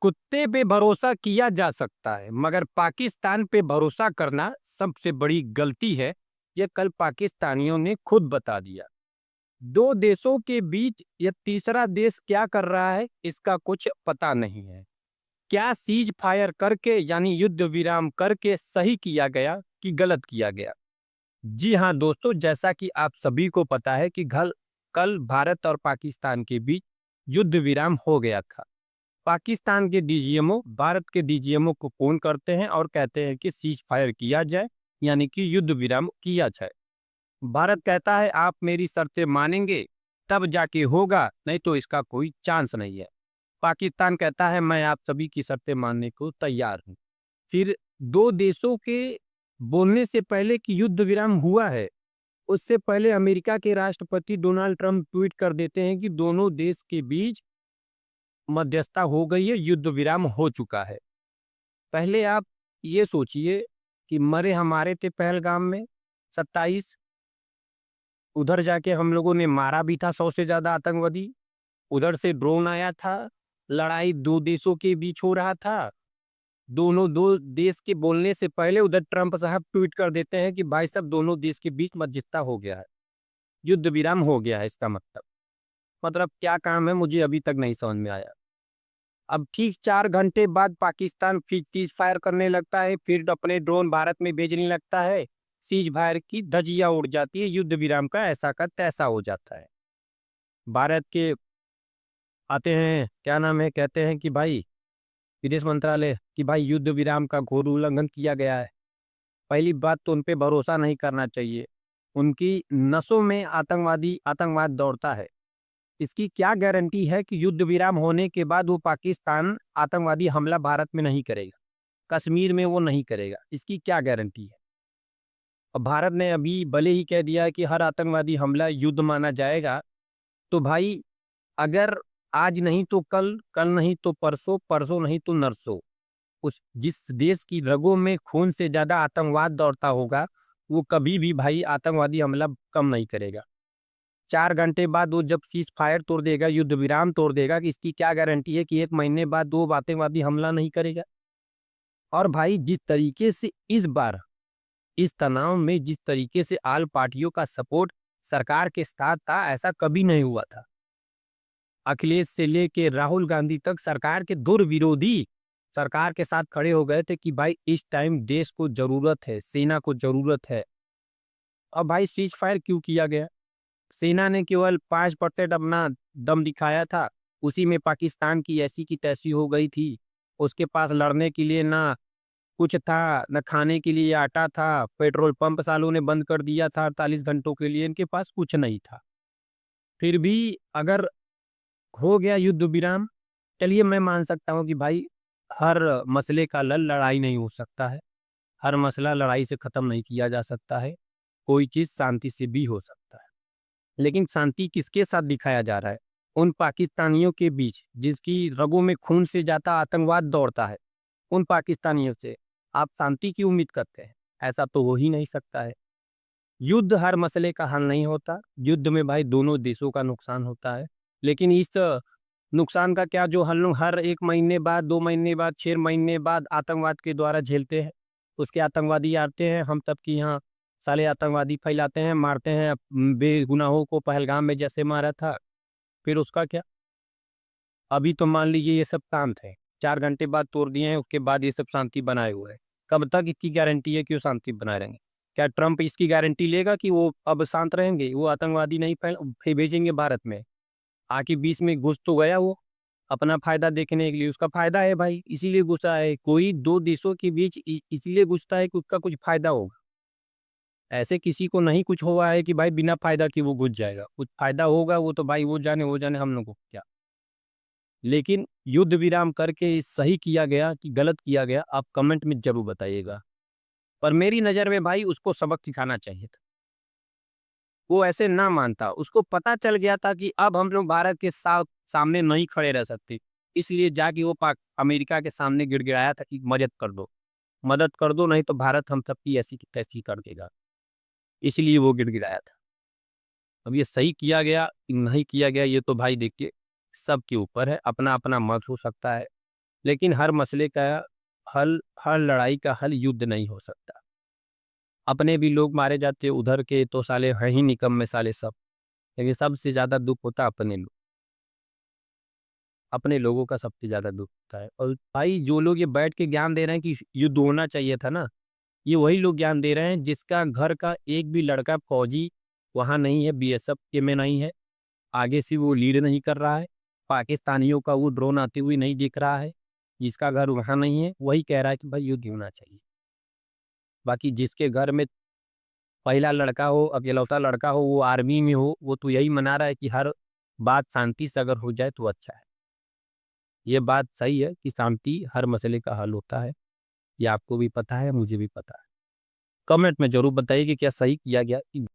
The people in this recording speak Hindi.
कुत्ते पे भरोसा किया जा सकता है मगर पाकिस्तान पे भरोसा करना सबसे बड़ी गलती है। ये कल पाकिस्तानियों ने खुद बता दिया। दो देशों के बीच ये तीसरा देश क्या कर रहा है इसका कुछ पता नहीं है। क्या सीज फायर करके यानी युद्ध विराम करके सही किया गया कि गलत किया गया? जी हाँ दोस्तों, जैसा कि आप सभी को पता है कि कल भारत और पाकिस्तान के बीच युद्ध विराम हो गया था। पाकिस्तान के डीजीएमओ भारत के डीजीएमओ को फोन करते हैं और कहते हैं कि सीज फायर किया जाए यानी कि युद्ध विराम किया जाए। भारत कहता है आप मेरी शर्तें मानेंगे तब जाके होगा, नहीं तो इसका कोई चांस नहीं है। पाकिस्तान कहता है मैं आप सभी की शर्तें मानने को तैयार हूँ। फिर दो देशों के बोलने से पहले कि युद्ध विराम हुआ है, उससे पहले अमेरिका के राष्ट्रपति डोनाल्ड ट्रंप ट्वीट कर देते हैं कि दोनों देश के बीच मध्यस्थता हो गई है, युद्ध विराम हो चुका है। पहले आप ये सोचिए कि मरे हमारे थे पहलगाम में 27, उधर जाके हम लोगों ने मारा भी था 100 से ज़्यादा आतंकवादी। उधर से ड्रोन आया था, लड़ाई दो देशों के बीच हो रहा था। दोनों दो देश के बोलने से पहले उधर ट्रंप साहब ट्वीट कर देते हैं कि भाई साहब दोनों देश के बीच मध्यस्थता हो गया है, युद्ध विराम हो गया है। इसका मतलब क्या काम है मुझे अभी तक नहीं समझ में आया। अब ठीक 4 घंटे बाद पाकिस्तान फिर सीज फायर करने लगता है, फिर अपने ड्रोन भारत में भेजने लगता है। सीज फायर की धज्जियां उड़ जाती है, युद्ध विराम का ऐसा का तैसा हो जाता है। भारत के आते हैं, क्या नाम है, कहते हैं कि भाई विदेश मंत्रालय कि भाई युद्ध विराम का घोर उल्लंघन किया गया है। पहली बात तो उन पे भरोसा नहीं करना चाहिए। उनकी नसों में आतंकवाद दौड़ता है। इसकी क्या गारंटी है कि युद्ध विराम होने के बाद वो पाकिस्तान आतंकवादी हमला भारत में नहीं करेगा, कश्मीर में वो नहीं करेगा? इसकी क्या गारंटी है? और भारत ने अभी भले ही कह दिया है कि हर आतंकवादी हमला युद्ध माना जाएगा, तो भाई अगर आज नहीं तो कल, कल नहीं तो परसों, परसों नहीं तो नरसों, उस जिस देश की रगों में खून से ज्यादा आतंकवाद दौड़ता होगा, वो कभी भी भाई आतंकवादी हमला कम नहीं करेगा। 4 घंटे बाद वो जब सीज फायर तोड़ देगा, युद्ध विराम तोड़ देगा, कि इसकी क्या गारंटी है कि 1 महीने बाद वो आतंकवादी हमला नहीं करेगा? और भाई जिस तरीके से इस बार इस तनाव में जिस तरीके से आल पार्टियों का सपोर्ट सरकार के साथ था, ऐसा कभी नहीं हुआ था। अखिलेश से लेके राहुल गांधी तक सरकार के दूर विरोधी सरकार के साथ खड़े हो गए थे कि भाई इस टाइम देश को जरूरत है, सेना को जरूरत है। अब भाई सीज फायर क्यों किया गया? सेना ने केवल 5% अपना दम दिखाया था, उसी में पाकिस्तान की ऐसी की तैसी हो गई थी। उसके पास लड़ने के लिए ना कुछ था, न खाने के लिए आटा था, पेट्रोल पंप सालों ने बंद कर दिया था 48 घंटों के लिए, इनके पास कुछ नहीं था। फिर भी अगर हो गया युद्ध विराम, चलिए मैं मान सकता हूँ कि भाई हर मसले का हल लड़ाई नहीं हो सकता है, हर मसला लड़ाई से खत्म नहीं किया जा सकता है, कोई चीज शांति से भी हो सकता है। लेकिन शांति किसके साथ दिखाया जा रहा है? उन पाकिस्तानियों के बीच जिसकी रगों में खून से ज्यादा आतंकवाद दौड़ता है, उन पाकिस्तानियों से आप शांति की उम्मीद करते हैं? ऐसा तो हो ही नहीं सकता है। युद्ध हर मसले का हल नहीं होता, युद्ध में भाई दोनों देशों का नुकसान होता है। लेकिन इस नुकसान का क्या जो हम लोग हर 1 महीने बाद, 2 महीने बाद, 6 महीने बाद आतंकवाद के द्वारा झेलते हैं? उसके आतंकवादी आते हैं, हम तब की यहाँ साले आतंकवादी फैलाते हैं, मारते हैं बेगुनाहों को, पहलगाम में जैसे मारा था। फिर उसका क्या? अभी तो मान लीजिए ये सब शांत है, 4 घंटे बाद तोड़ दिए हैं, उसके बाद ये सब शांति बनाए हुए है। कब तक इसकी गारंटी है कि वो शांति बनाए रहेंगे? क्या ट्रंप इसकी गारंटी लेगा कि वो अब शांत रहेंगे, वो आतंकवादी नहीं फिर भेजेंगे भारत में? आके बीच में घुस तो गया वो अपना फायदा देखने के लिए, उसका फायदा है भाई इसीलिए घुसा है। कोई दो देशों के बीच इसीलिए घुसता है कि उसका कुछ फायदा होगा। ऐसे किसी को नहीं कुछ हुआ है कि भाई बिना फायदा के वो घुस जाएगा, कुछ फायदा होगा, वो तो भाई वो जाने हम लोग को क्या। लेकिन युद्ध विराम करके सही किया गया कि गलत किया गया, आप कमेंट में जरूर बताइएगा। पर मेरी नज़र में भाई उसको सबक सिखाना चाहिए था। वो ऐसे ना मानता, उसको पता चल गया था कि अब हम लोग भारत के साथ सामने नहीं खड़े रह सकते। इसलिए जाके वो पाक अमेरिका के सामने गिड़गिड़ाया था कि मदद कर दो, नहीं तो भारत हम सबकी ऐसी की तैसी कर देगा। इसलिए वो गिड़गिड़ाया था। अब ये सही किया गया कि नहीं किया गया, ये तो भाई देखिए सबके ऊपर है, अपना अपना मत हो सकता है। लेकिन हर मसले का हल, हर लड़ाई का हल युद्ध नहीं हो सकता। अपने भी लोग मारे जाते, उधर के तो साले हैं ही निकम्मे साले सब। लेकिन सबसे ज़्यादा दुख होता है अपने लोग, अपने लोगों का सबसे ज़्यादा दुख होता है। और भाई जो लोग ये बैठ के ज्ञान दे रहे हैं कि युद्ध होना चाहिए था ना, ये वही लोग ज्ञान दे रहे हैं जिसका घर का एक भी लड़का फौजी वहाँ नहीं है, बीएसएफ के में नहीं है, आगे से वो लीड नहीं कर रहा है, पाकिस्तानियों का वो ड्रोन आते हुए नहीं दिख रहा है, जिसका घर वहाँ नहीं है, वही कह रहा है कि भाई युद्ध होना चाहिए। बाकी जिसके घर में पहला लड़का हो, अकेलौता लड़का हो, वो आर्मी में हो, वो तो यही मना रहा है कि हर बात शांति से अगर हो जाए तो अच्छा है। ये बात सही है कि शांति हर मसले का हल होता है। ये आपको भी पता है, मुझे भी पता है। कमेंट में ज़रूर बताइए कि क्या सही किया गया कि